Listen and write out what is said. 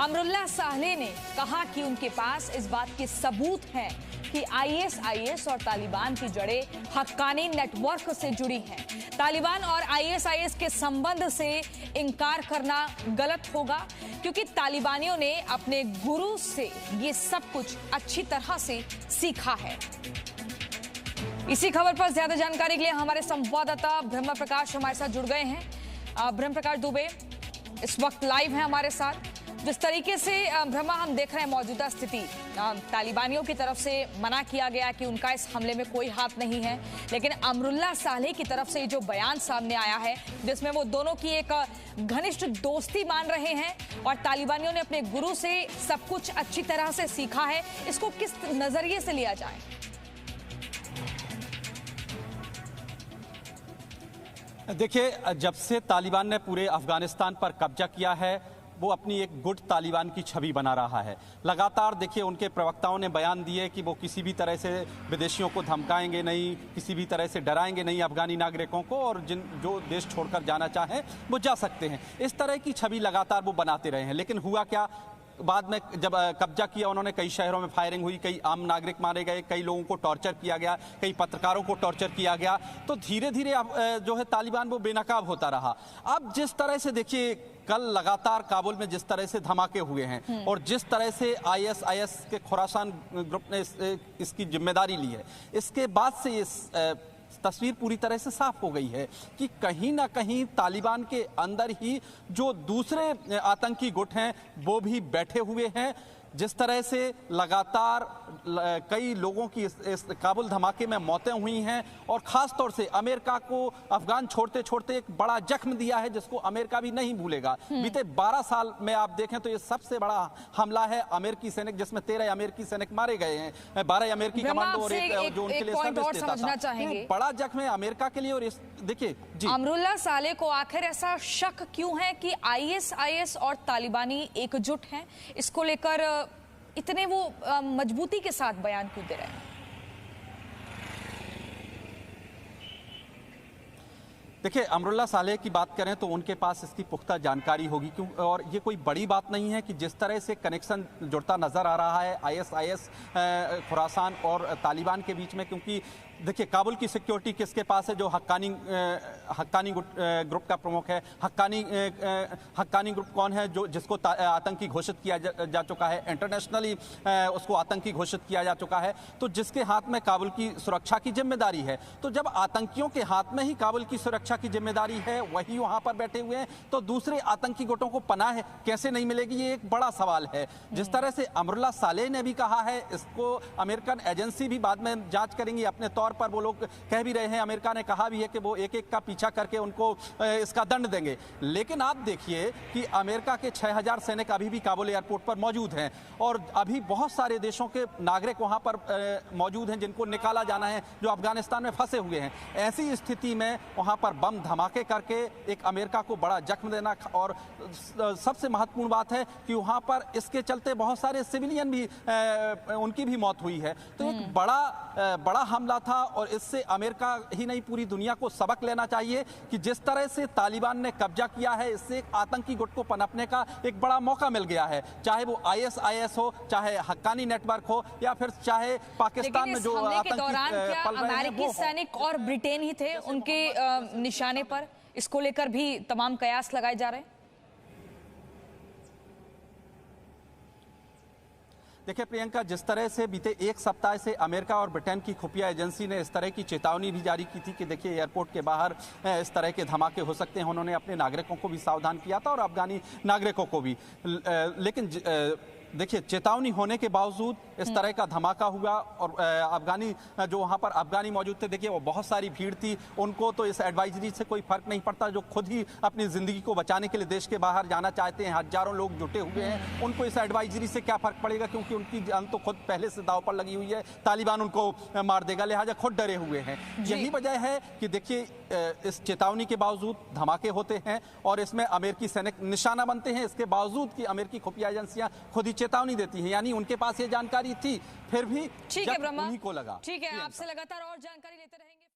अमरुल्लाह सालेह ने कहा कि उनके पास इस बात के सबूत हैं कि आईएसआईएस और तालिबान की जड़ें हक्कानी नेटवर्क से जुड़ी हैं। तालिबान और आईएसआईएस के संबंध से इनकार करना गलत होगा, क्योंकि तालिबानियों ने अपने गुरु से ये सब कुछ अच्छी तरह से सीखा है। इसी खबर पर ज्यादा जानकारी के लिए हमारे संवाददाता ब्रह्म प्रकाश हमारे साथ जुड़ गए हैं। ब्रह्म प्रकाश दुबे इस वक्त लाइव है हमारे साथ। जिस तरीके से ब्रह्मा हम देख रहे हैं मौजूदा स्थिति, तालिबानियों की तरफ से मना किया गया कि उनका इस हमले में कोई हाथ नहीं है, लेकिन अमरुल्लाह सालेह की तरफ से जो बयान सामने आया है जिसमें वो दोनों की एक घनिष्ठ दोस्ती मान रहे हैं और तालिबानियों ने अपने गुरु से सब कुछ अच्छी तरह से सीखा है, इसको किस नजरिए से लिया जाए? देखिए, जब से तालिबान ने पूरे अफगानिस्तान पर कब्जा किया है वो अपनी एक गुट तालिबान की छवि बना रहा है। लगातार देखिए उनके प्रवक्ताओं ने बयान दिए कि वो किसी भी तरह से विदेशियों को धमकाएंगे नहीं, किसी भी तरह से डराएंगे नहीं अफगानी नागरिकों को, और जो देश छोड़कर जाना चाहें वो जा सकते हैं। इस तरह की छवि लगातार वो बनाते रहे हैं। लेकिन हुआ क्या, बाद में जब कब्जा किया उन्होंने, कई शहरों में फायरिंग हुई, कई आम नागरिक मारे गए, कई लोगों को टॉर्चर किया गया, कई पत्रकारों को टॉर्चर किया गया। तो धीरे धीरे अब जो है तालिबान वो बेनकाब होता रहा। अब जिस तरह से देखिए कल लगातार काबुल में जिस तरह से धमाके हुए हैं और जिस तरह से आईएसआईएस के खुरासान ग्रुप ने इसकी जिम्मेदारी ली है, इसके बाद से इस तस्वीर पूरी तरह से साफ हो गई है कि कहीं ना कहीं तालिबान के अंदर ही जो दूसरे आतंकी गुट हैं वो भी बैठे हुए हैं। जिस तरह से लगातार कई लोगों की इस काबुल धमाके में मौतें हुई हैं और ख़ास तौर से अमेरिका को अफगान छोड़ते छोड़ते एक बड़ा जख्म दिया है जिसको अमेरिका भी नहीं भूलेगा। बीते 12 साल में आप देखें तो ये सबसे बड़ा हमला है अमेरिकी सैनिक, जिसमें 13 अमेरिकी सैनिक मारे गए हैं, 12 अमेरिकी कमांडो और एक जो उनके लिए सर्विस देता था। बड़ा जख्म है अमेरिका के लिए। और देखिए अमरुल्लाह सालेह को आखिर ऐसा शक क्यों है कि आईएसआईएस और तालिबानी एकजुट हैं? इसको लेकर इतने वो मजबूती के साथ बयान क्यों दे रहे हैं? देखिए, अमरुल्लाह सालेह की बात करें तो उनके पास इसकी पुख्ता जानकारी होगी क्यों, और ये कोई बड़ी बात नहीं है कि जिस तरह से कनेक्शन जुड़ता नजर आ रहा है आईएसआईएस खुरासान और तालिबान के बीच में। क्योंकि देखिए काबुल की सिक्योरिटी किसके पास है? जो हक्कानी ग्रुप का प्रमुख है। हक्कानी ग्रुप कौन है? जो जिसको आतंकी घोषित किया जा चुका है, इंटरनेशनली उसको आतंकी घोषित किया जा चुका है। तो जिसके हाथ में काबुल की सुरक्षा की जिम्मेदारी है, तो जब आतंकियों के हाथ में ही काबुल की सुरक्षा की जिम्मेदारी है, वही वहां पर बैठे हुए हैं, तो दूसरे आतंकी गुटों को पनाह कैसे नहीं मिलेगी? ये एक बड़ा सवाल है। जिस तरह से अमरुल्लाह सालेह ने भी कहा है, इसको अमेरिकन एजेंसी भी बाद में जांच करेंगी अपने तौर पर। वो लोग कह भी रहे हैं, अमेरिका ने कहा भी है कि वो एक एक का पीछा करके उनको इसका दंड देंगे। लेकिन आप देखिए कि अमेरिका के 6000 सैनिक अभी भी काबुल एयरपोर्ट पर मौजूद हैं और अभी बहुत सारे देशों के नागरिक वहां पर मौजूद हैं जिनको निकाला जाना है, जो अफगानिस्तान में फंसे हुए हैं। ऐसी स्थिति में वहां पर बम धमाके करके एक अमेरिका को बड़ा जख्म देना, और सबसे महत्वपूर्ण बात है कि वहां पर इसके चलते बहुत सारे सिविलियन भी उनकी भी मौत हुई है। तो एक बड़ा हमला था और इससे अमेरिका ही नहीं पूरी दुनिया को सबक लेना चाहिए कि जिस तरह से तालिबान ने कब्जा किया है, इससे एक आतंकी गुट को पनपने का एक बड़ा मौका मिल गया है। चाहे वो आईएसआईएस हो, चाहे हक्कानी नेटवर्क हो, या फिर चाहे पाकिस्तान में जो आतंकी अमेरिकी सैनिक और ब्रिटेन ही थे उनके निशाने पर, इसको लेकर भी तमाम कयास लगाए जा रहे हैं। देखिए प्रियंका, जिस तरह से बीते एक सप्ताह से अमेरिका और ब्रिटेन की खुफिया एजेंसी ने इस तरह की चेतावनी भी जारी की थी कि देखिए एयरपोर्ट के बाहर इस तरह के धमाके हो सकते हैं, उन्होंने अपने नागरिकों को भी सावधान किया था और अफगानी नागरिकों को भी। लेकिन देखिए चेतावनी होने के बावजूद इस तरह का धमाका हुआ और अफगानी जो वहाँ पर अफगानी मौजूद थे, देखिए वो बहुत सारी भीड़ थी, उनको तो इस एडवाइजरी से कोई फर्क नहीं पड़ता। जो खुद ही अपनी ज़िंदगी को बचाने के लिए देश के बाहर जाना चाहते हैं, हजारों लोग जुटे हुए हैं, उनको इस एडवाइजरी से क्या फ़र्क पड़ेगा? क्योंकि उनकी जान तो खुद पहले से दाव पर लगी हुई है, तालिबान उनको मार देगा, लिहाजा खुद डरे हुए हैं। यही वजह है कि देखिए इस चेतावनी के बावजूद धमाके होते हैं और इसमें अमेरिकी सैनिक निशाना बनते हैं, इसके बावजूद कि अमेरिकी खुफिया एजेंसियां खुद ही चेतावनी देती हैं। यानी उनके पास ये जानकारी थी, फिर भी ठीक है ब्रह्मा, उन्हीं को लगा। ठीक है, आपसे लगातार और जानकारी